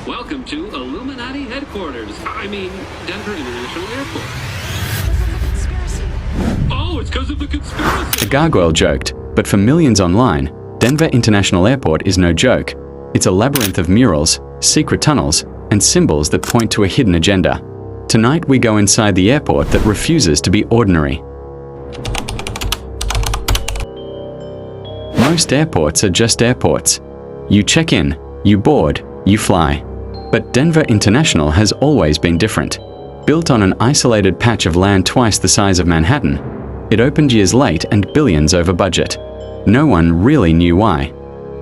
Welcome to Illuminati headquarters. I mean, Denver International Airport. Oh, it's because of the conspiracy. A gargoyle joked, but for millions online, Denver International Airport is no joke. It's a labyrinth of murals, secret tunnels, and symbols that point to a hidden agenda. Tonight we go inside the airport that refuses to be ordinary. Most airports are just airports. You check in, you board, you fly. But Denver International has always been different. Built on an isolated patch of land twice the size of Manhattan, it opened years late and billions over budget. No one really knew why.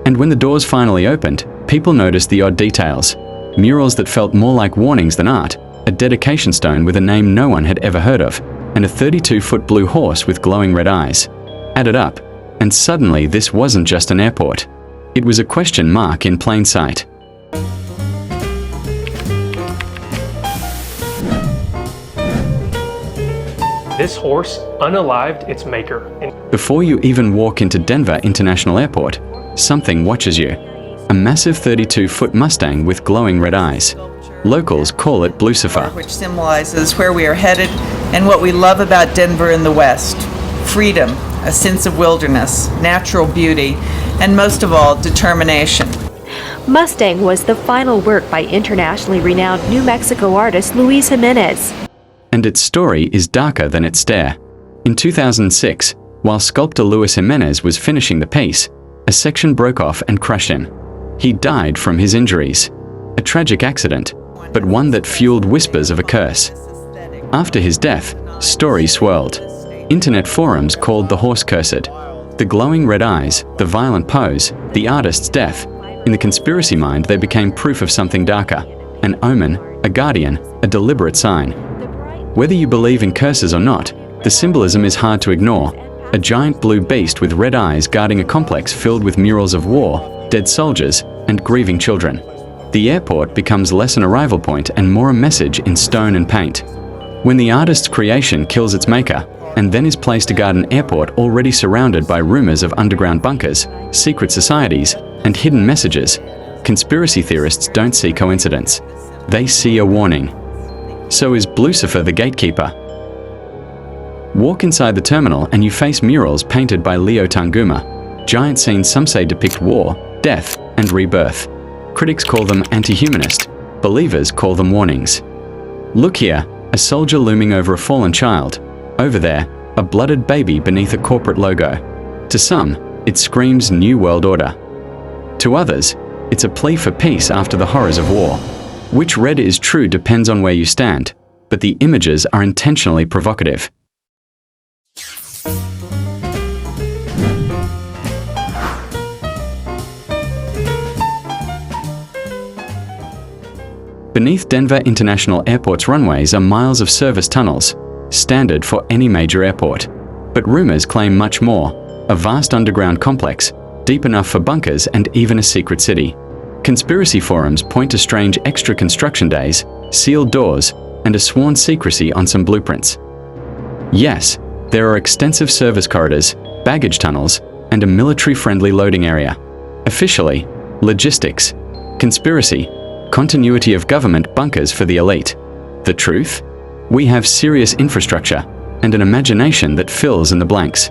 And when the doors finally opened, people noticed the odd details. Murals that felt more like warnings than art, a dedication stone with a name no one had ever heard of, and a 32-foot blue horse with glowing red eyes. Added up, and suddenly this wasn't just an airport. It was a question mark in plain sight. This horse unalived its maker. Before you even walk into Denver International Airport, something watches you. A massive 32-foot Mustang with glowing red eyes. Locals call it Blucifer, which symbolizes where we are headed and what we love about Denver in the West. Freedom, a sense of wilderness, natural beauty, and most of all, determination. Mustang was the final work by internationally renowned New Mexico artist Luis Jimenez. And its story is darker than its stare. In 2006, while sculptor Luis Jimenez was finishing the piece, a section broke off and crushed him. He died from his injuries. A tragic accident, but one that fueled whispers of a curse. After his death, stories swirled. Internet forums called the horse cursed. The glowing red eyes, the violent pose, the artist's death. In the conspiracy mind, they became proof of something darker. An omen, a guardian, a deliberate sign. Whether you believe in curses or not, the symbolism is hard to ignore. A giant blue beast with red eyes guarding a complex filled with murals of war, dead soldiers, and grieving children. The airport becomes less an arrival point and more a message in stone and paint. When the artist's creation kills its maker, and then is placed to guard an airport already surrounded by rumors of underground bunkers, secret societies, and hidden messages, conspiracy theorists don't see coincidence. They see a warning. So is Blucifer the gatekeeper? Walk inside the terminal and you face murals painted by Leo Tanguma. Giant scenes some say depict war, death, and rebirth. Critics call them anti-humanist. Believers call them warnings. Look here, a soldier looming over a fallen child. Over there, a blooded baby beneath a corporate logo. To some, it screams New World Order. To others, it's a plea for peace after the horrors of war. Which red is true depends on where you stand, but the images are intentionally provocative. Beneath Denver International Airport's runways are miles of service tunnels, standard for any major airport. But rumors claim much more, a vast underground complex, deep enough for bunkers and even a secret city. Conspiracy forums point to strange extra construction days, sealed doors, and a sworn secrecy on some blueprints. Yes, there are extensive service corridors, baggage tunnels, and a military-friendly loading area. Officially, logistics. Conspiracy, continuity of government bunkers for the elite. The truth? We have serious infrastructure and an imagination that fills in the blanks.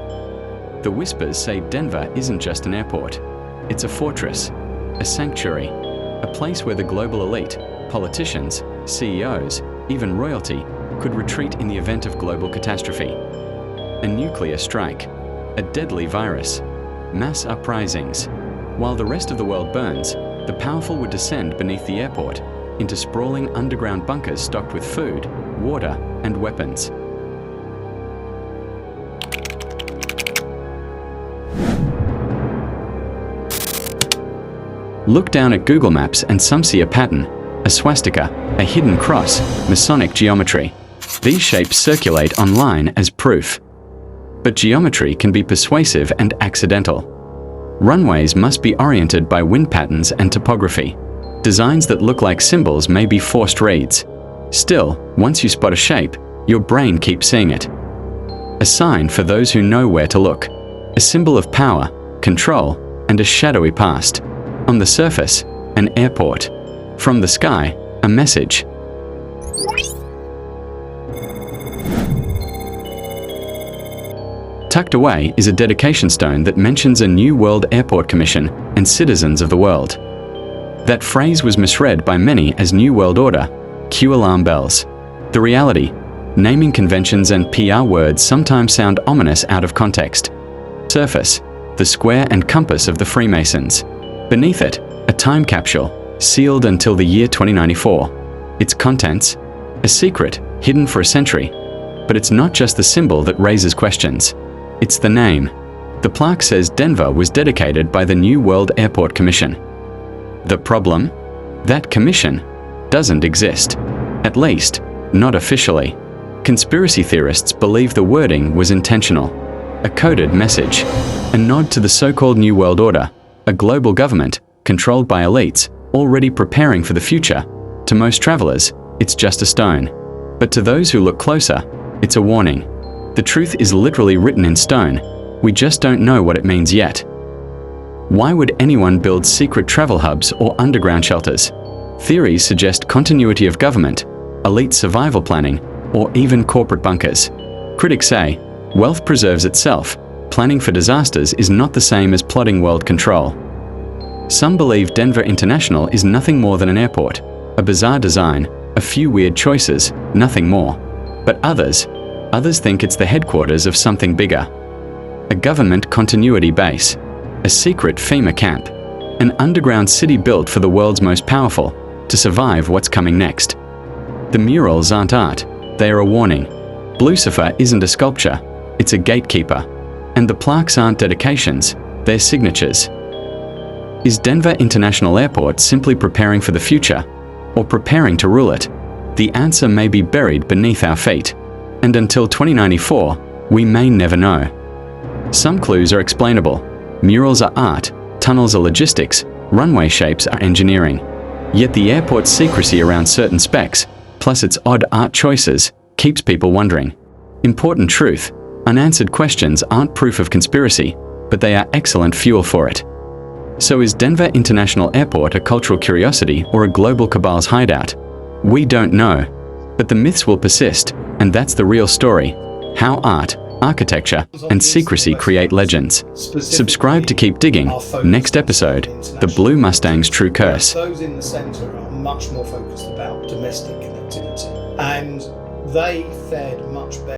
The whispers say Denver isn't just an airport. It's a fortress, a sanctuary, a place where the global elite, politicians, CEOs, even royalty, could retreat in the event of global catastrophe. A nuclear strike, a deadly virus, mass uprisings. While the rest of the world burns, the powerful would descend beneath the airport into sprawling underground bunkers stocked with food, water, and weapons. Look down at Google Maps and some see a pattern, a swastika, a hidden cross, Masonic geometry. These shapes circulate online as proof. But geometry can be persuasive and accidental. Runways must be oriented by wind patterns and topography. Designs that look like symbols may be forced reads. Still, once you spot a shape, your brain keeps seeing it. A sign for those who know where to look. A symbol of power, control, and a shadowy past. On the surface, an airport. From the sky, a message. Tucked away is a dedication stone that mentions a New World Airport Commission and citizens of the world. That phrase was misread by many as New World Order. Cue alarm bells. The reality: naming conventions and PR words sometimes sound ominous out of context. Surface: the square and compass of the Freemasons. Beneath it, a time capsule, sealed until the year 2094. Its contents: a secret, hidden for a century. But it's not just the symbol that raises questions. It's the name. The plaque says Denver was dedicated by the New World Airport Commission. The problem? That commission doesn't exist. At least, not officially. Conspiracy theorists believe the wording was intentional. A coded message. A nod to the so-called New World Order, a global government controlled by elites already preparing for the future. To most travelers, it's just a stone. But to those who look closer, it's a warning. The truth is literally written in stone. We just don't know what it means yet. Why would anyone build secret travel hubs or underground shelters? Theories suggest continuity of government, elite survival planning, or even corporate bunkers. Critics say, wealth preserves itself. Planning for disasters is not the same as plotting world control. Some believe Denver International is nothing more than an airport, a bizarre design, a few weird choices, nothing more. But others think it's the headquarters of something bigger. A government continuity base, a secret FEMA camp, an underground city built for the world's most powerful, to survive what's coming next. The murals aren't art, they are a warning. Blucifer isn't a sculpture, it's a gatekeeper. And the plaques aren't dedications, they're signatures. Is Denver International Airport simply preparing for the future, or preparing to rule it? The answer may be buried beneath our feet. And until 2094, we may never know. Some clues are explainable. Murals are art, tunnels are logistics, runway shapes are engineering. Yet the airport's secrecy around certain specs, plus its odd art choices, keeps people wondering. Important truth: unanswered questions aren't proof of conspiracy, but they are excellent fuel for it. So is Denver International Airport a cultural curiosity or a global cabal's hideout? We don't know. But the myths will persist, and that's the real story. How art, architecture, and secrecy create legends. Subscribe to keep digging. Next episode, the Blue Mustang's true curse. Those in the centre are much more focused about domestic connectivity, and they fared much better.